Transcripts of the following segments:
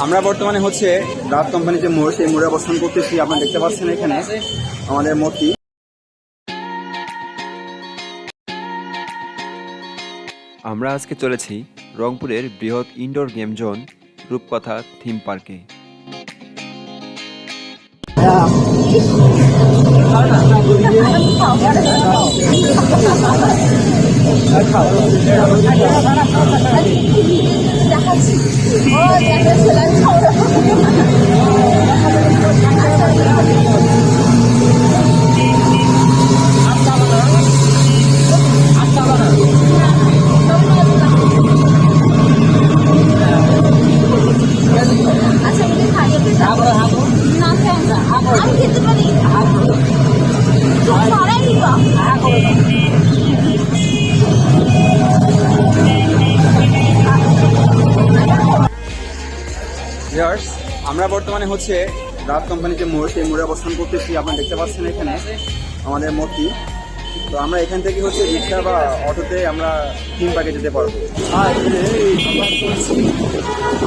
আমরা বর্তমানে হচ্ছে রাত কোম্পানি যে মোড়, সেই মোড়ে অবস্থান করতেছি। আপনারা দেখতে পাচ্ছেন এখানে আমাদের মূর্তি। আমরা আজকে চলেছি রংপুরের বৃহৎ ইনডোর গেম জোন রূপকথা থিম পার্কে। আমরা বর্তমানে হচ্ছে রাত কোম্পানি যে মোড়, সেই মোড়ে অবস্থান করতেছি। আপনারা দেখতে পাচ্ছেন এখানে আমাদের মূর্তি। তো আমরা এখান থেকে হচ্ছে রিক্সা বা অটোতে আমরা থিম পার্কে যেতে পারবো।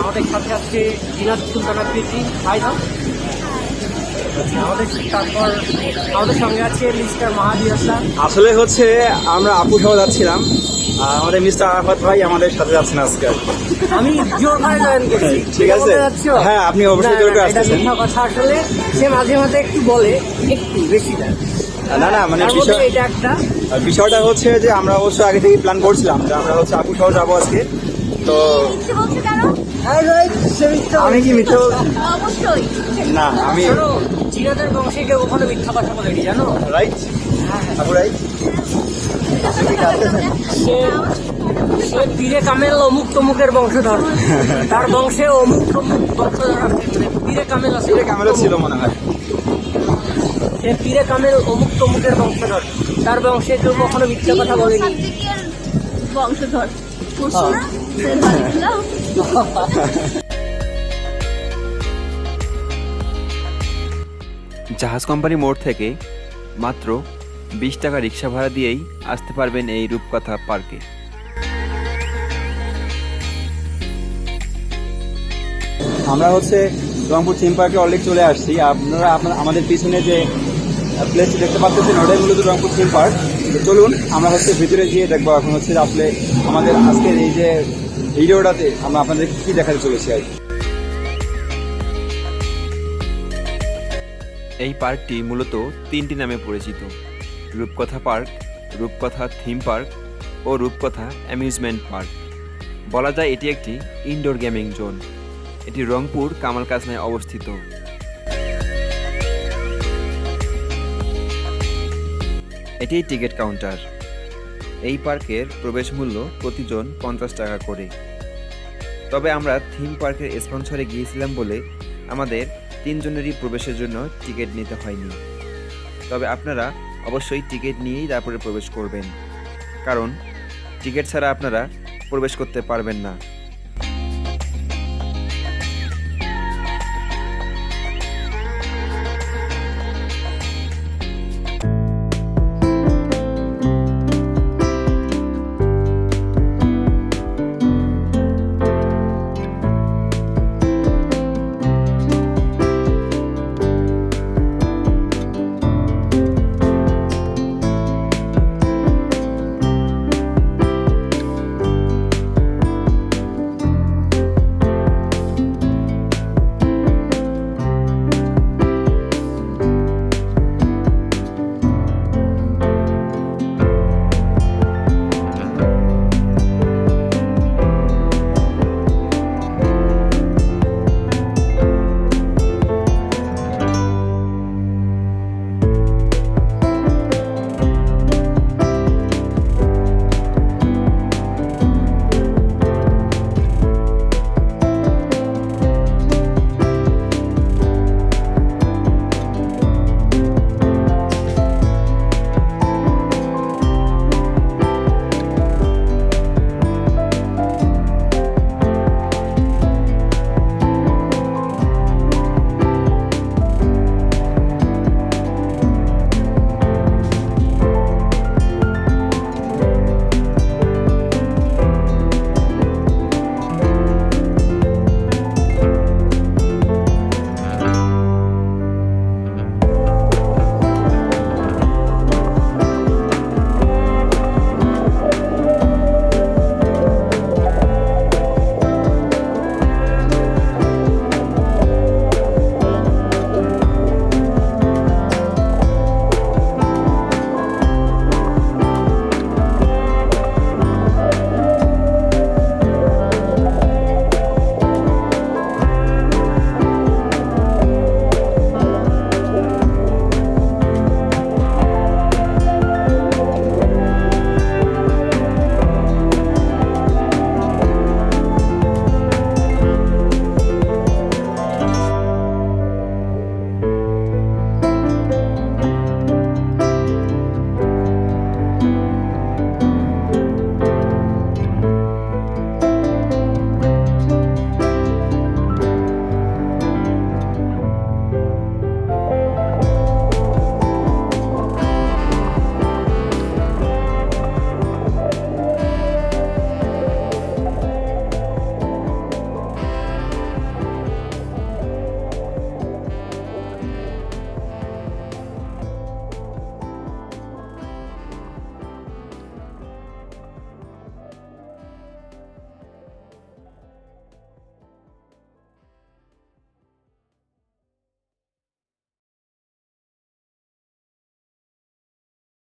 আমাদের সাথে আজকে দিনাজ সুলতানা প্রীতি ভাই না তারপর আমাদের সঙ্গে আছে মিস্টার মাহাদি হাসান। আসলে হচ্ছে আমরা আপু সহ যাচ্ছিলাম, আমাদের মিস্টার আরাফাত ভাই আমাদের সাথে যাচ্ছেন আজকে। আমি জোর করে জয়েন করছি, ঠিক আছে? হ্যাঁ, আপনি অবশ্যই জোর করে আসতেছেন। কথা আসলে সে মাঝে মাঝে একটু বলে, একটু বেশি না না মানে এটা একটা বিষয়টা হচ্ছে যে আমরা অবশ্য আগে থেকে প্ল্যান করছিলাম যে আমরা হচ্ছে আপু সহ যাবো আজকে। তো আমি কি মিথ্যে অবশ্যই না, আমি জিনাদের বংশে কেউ কখনো মিথ্যা কথা বলেনি, জানো? রাইট আপু, রাইট। সে পীরে কামেল অমুক তমুকের বংশধর, তার বংশে অমুক তমুক বংশধর আছে। পীরে কামেল আছে, কামেরও ছিল মনে হয়। সে পীরে কামেল অমুক তমুকের বংশধর, তার বংশে কেউ কখনো মিথ্যা কথা বলেনি। বংশধর জাহাজ কোম্পানি মোড় থেকে মাত্র 20 টাকা রিক্সা ভাড়া দিয়েই আসতে পারবেন এই রূপকথা পার্কে। আমরা হচ্ছে রংপুর থিম পার্কে অলরেডি চলে আসছি। আপনারা আমাদের পিছনে যে প্লেসটি দেখতে পাচ্ছেন, ওটাই মূলত রংপুর থিম পার্ক। চলুন আমরা হচ্ছে ভিতরে গিয়ে দেখবো এখন হচ্ছে আসলে আমাদের আজকের এই যে ভিডিওটাতে আমরা আপনাদের কি দেখাতে চলেছি আর কি। এই পার্কটি মূলত 3টি নামে পরিচিত: রূপকথা পার্ক, রূপকথা থিম পার্ক ও রূপকথা অ্যামিউজমেন্ট পার্ক। বলা যায় এটি একটি ইনডোর গেমিং জোন। এটি রংপুর কামাল কাজনায় অবস্থিত। এটি টিকিট কাউন্টার। এই পার্কের প্রবেশ মূল্য প্রতিজন 50 টাকা করে। তবে আমরা থিম পার্কের স্পন্সরে গিয়েছিলাম বলে আমাদের 3 জনেরই প্রবেশের জন্য টিকিট নিতে হয়নি। তবে আপনারা অবশ্যই টিকিট নিয়েই তারপরে প্রবেশ করবেন, কারণ টিকিট ছাড়া আপনারা প্রবেশ করতে পারবেন না।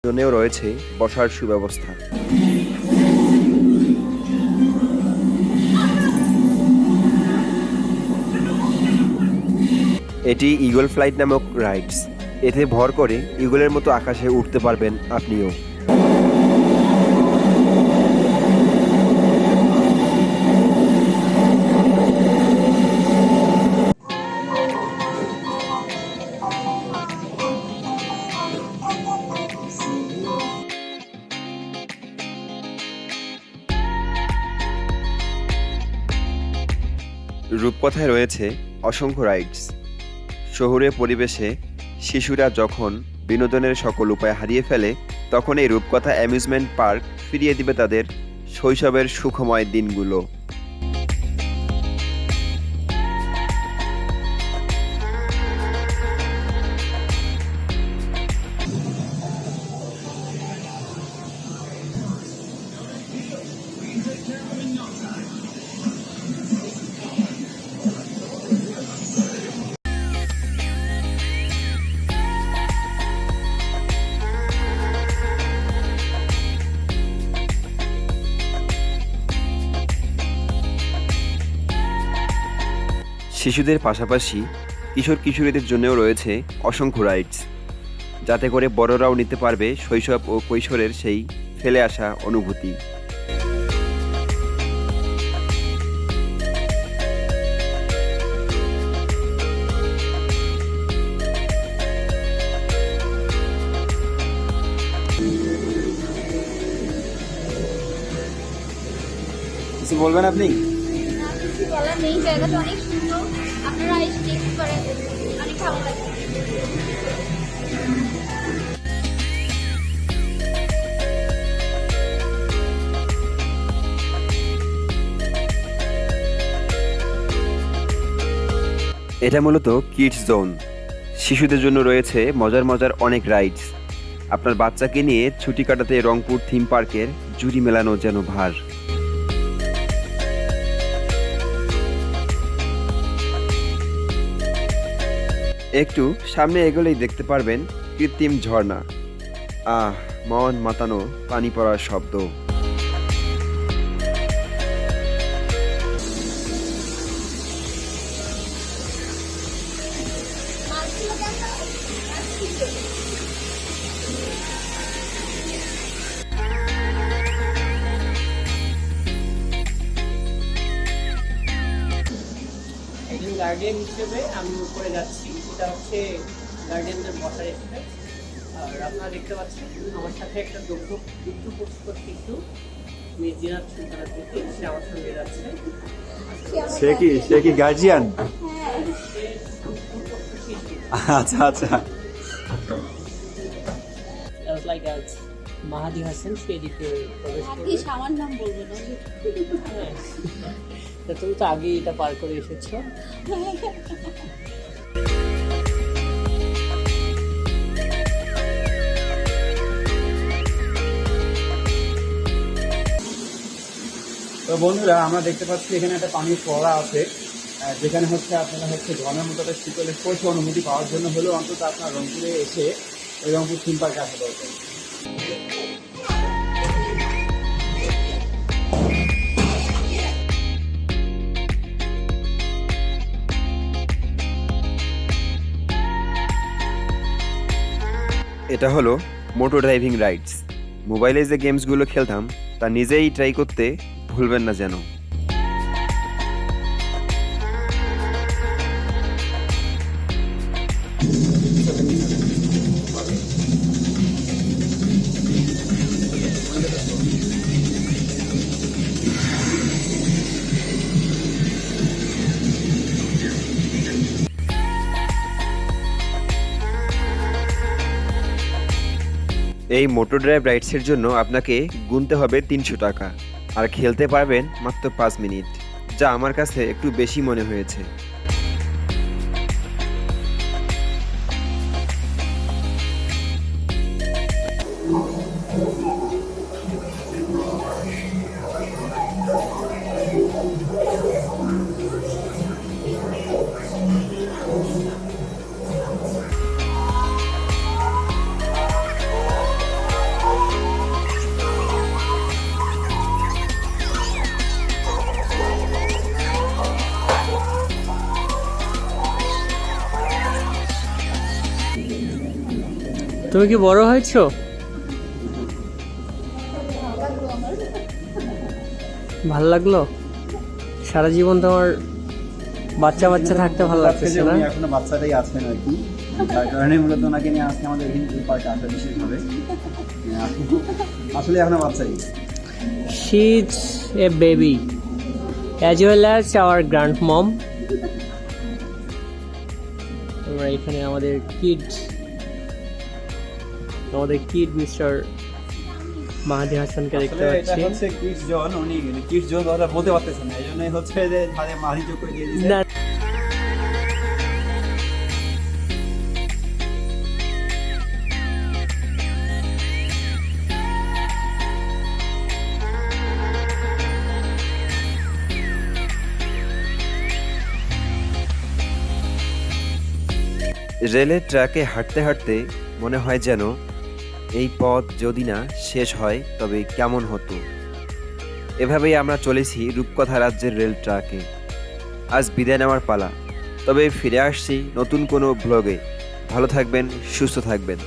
জন্যও রয়েছে বসার সুব্যবস্থা। এটি ইগল ফ্লাইট নামক রাইডস। এতে ভর করে ইগলের মতো আকাশে উঠতে পারবেন আপনিও। রূপকথায় রয়েছে অসংখ্য রাইডস। শহুরে পরিবেশে শিশুরা যখন বিনোদনের সকল উপায় হারিয়ে ফেলে, তখন এই রূপকথা অ্যামিউজমেন্ট পার্ক ফিরিয়ে দিবে তাদের শৈশবের সুখময় দিনগুলো। শিশুদের পাশাপাশি কিশোর কিশোরীদের জন্যও রয়েছে অসংখ্য রাইডস, যাতে করে বড়রাও নিতে পারবে শৈশব ও কৈশোরের সেই ফেলে আসা অনুভূতি। কিছু বলবেন আপনি? না, কিছু বলার নেই, জায়গাটা অনেক সুন্দর, আপনারা এসে দেখতে পারেন, অনেক ভালো লাগে। এটা মূলত কিডস জোন। শিশুদের জন্য রয়েছে মজার মজার অনেক রাইডস। আপনার বাচ্চাকে নিয়ে ছুটি কাটাতে রংপুর থিম পার্কের জুড়ি মেলানো যেন ভার। একটু সামনে এগোলেই দেখতে পারবেন কৃত্রিম ঝর্ণা। মন মাতানো পানি পড়ার শব্দ। একজন গার্ডিয়ান হিসেবে আমি উপরে যাচ্ছি, এটা হচ্ছে গার্ডিয়ানদের বসার স্পেস। আর আপনারা দেখতে পাচ্ছেন আমার সাথে একটা দুগ্ধ পুষ্পর শিশু মেজিনাথ সুলতানা প্রীতি, সে আমার সঙ্গে যাচ্ছে। সে কি গার্জিয়ান? হ্যাঁ, সে সুপুত্র শিশু। আচ্ছা আচ্ছা। লাইক আজ মাহাদি হাসান সে এদিকে প্রবেশ আপনি করবে। আমার নাম বলবেন না। হ্যাঁ। তা তুমি তো আগে এটা পার করে এসেছো। তো বন্ধুরা, আমরা দেখতে পাচ্ছি এখানে একটা পানির ফোয়ারা আছে, যেখানে হচ্ছে আপনারা হচ্ছে ঝর্ণার মতো একটা শীতলের স্পর্শ অনুভূতি পাওয়ার জন্য হলেও অন্তত আপনার রংপুরে এসে ওই রংপুর থিম পার্কে আসা দরকার। এটা হলো মোটর ড্রাইভিং রাইডস। মোবাইলে যে গেমসগুলো খেলতাম তা নিজেই ট্রাই করতে ভুলবেন না যেন। এই মোটর ড্রাইভ রাইডসের জন্য আপনাকে গুনতে হবে 300 টাকা, আর খেলতে পারবেন মাত্র 5 মিনিট, যা আমার কাছে একটু বেশি মনে হয়েছে। তুমি কি বড় হয়েছো? ভাল লাগলো? সারা জীবন তোমার বাচ্চা বাচ্চা থাকতে ভালো লাগতেছে না? উনি এখনো বাচ্চাটাই আছেন আর কি, তার কারণে মূলত ওনাকে নিয়ে আজকে আমাদের হিন্দু পার্কে আসা বিশেষভাবে। আসলে এখনো বাচ্চাই। She is a baby as well as our grandmom. আমরা এখানে আমাদের কিড মিস্টার মাহাদি হাসানকে দেখতে আসলে এটা পাচ্ছি। হচ্ছে কিডস জোন, উনি কিডস জোন কথা বলতে পারতেছেন না, এই জন্যই হচ্ছে যে তাদের মাঝি যোগ করে দিয়ে দিয়েছে। না, রেলের ট্র্যাকে হাঁটতে হাঁটতে মনে হয় যেন এই পথ যদি না শেষ হয় তবে কেমন হতো। এভাবেই আমরা চলেছি রূপকথা রাজ্যের রেল ট্র্যাকে। আজ বিদায় নেওয়ার পালা, তবে ফিরে আসছি নতুন কোনো ব্লগে। ভালো থাকবেন, সুস্থ থাকবেন।